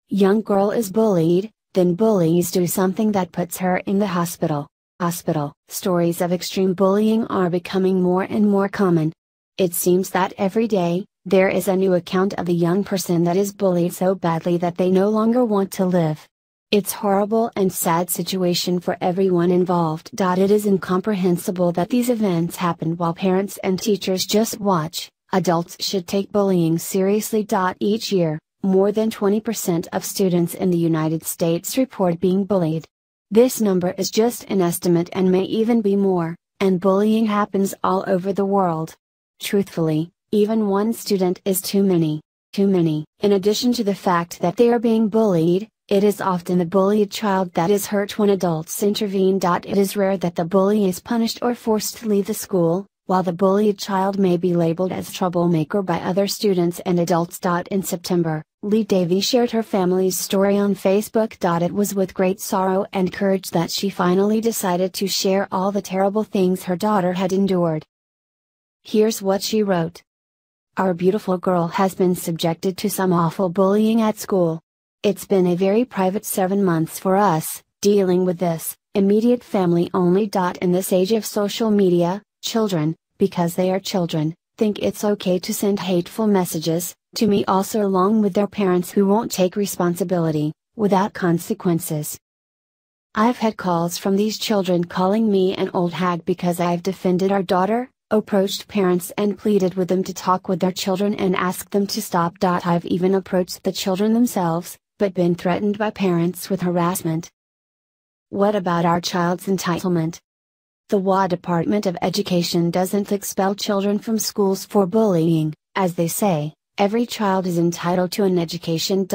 Young girl is bullied, then bullies do something that puts her in the hospital. Stories of extreme bullying are becoming more and more common. It seems that every day, there is a new account of a young person that is bullied so badly that they no longer want to live. It's horrible and sad situation for everyone involved. It is incomprehensible that these events happen while parents and teachers just watch. Adults should take bullying seriously. Each year, more than 20% of students in the United States report being bullied. This number is just an estimate and may even be more, and bullying happens all over the world. Truthfully, even one student is too many. In addition to the fact that they are being bullied, it is often the bullied child that is hurt when adults intervene. It is rare that the bully is punished or forced to leave the school, while the bullied child may be labeled as troublemaker by other students and adults. In September, Lee Davy shared her family's story on Facebook. It was with great sorrow and courage that she finally decided to share all the terrible things her daughter had endured. Here's what she wrote. Our beautiful girl has been subjected to some awful bullying at school. It's been a very private 7 months for us, dealing with this, immediate family only. In this age of social media, children, because they are children, think it's okay to send hateful messages, to me also, along with their parents who won't take responsibility, without consequences. I've had calls from these children calling me an old hag because I've defended our daughter, approached parents and pleaded with them to talk with their children and ask them to stop. I've even approached the children themselves, but been threatened by parents with harassment. What about our child's entitlement? The WA Department of Education doesn't expel children from schools for bullying, as they say. Every child is entitled to an education.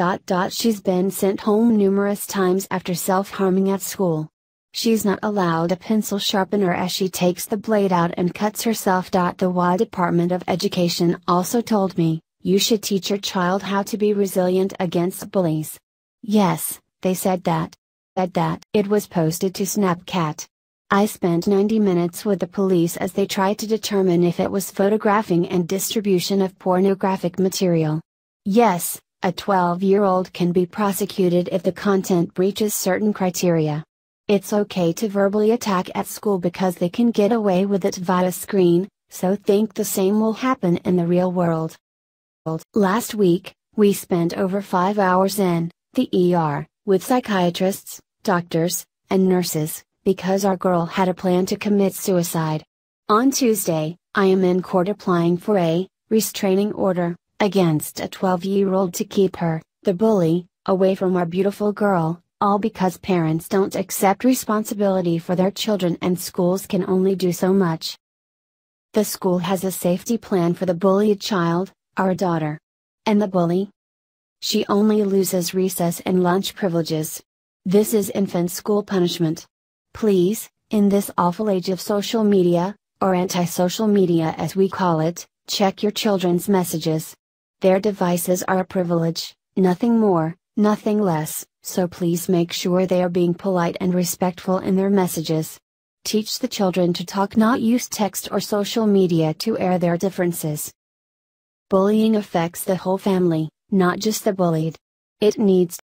She's been sent home numerous times after self-harming at school. She's not allowed a pencil sharpener as she takes the blade out and cuts herself. The WA Department of Education also told me, you should teach your child how to be resilient against bullies. Yes, they said that. It was posted to Snapchat. I spent 90 minutes with the police as they tried to determine if it was photographing and distribution of pornographic material. Yes, a 12-year-old can be prosecuted if the content breaches certain criteria. It's okay to verbally attack at school because they can get away with it via screen, so think the same will happen in the real world. Last week, we spent over 5 hours in the ER, with psychiatrists, doctors, and nurses, because our girl had a plan to commit suicide. On Tuesday, I am in court applying for a restraining order against a 12-year-old to keep her, the bully, away from our beautiful girl, all because parents don't accept responsibility for their children and schools can only do so much. The school has a safety plan for the bullied child, our daughter. And the bully? She only loses recess and lunch privileges. This is infant school punishment. Please, in this awful age of social media, or anti-social media as we call it, check your children's messages. Their devices are a privilege, nothing more, nothing less, so please make sure they are being polite and respectful in their messages. Teach the children to talk, not use text or social media to air their differences. Bullying affects the whole family, not just the bullied. It needs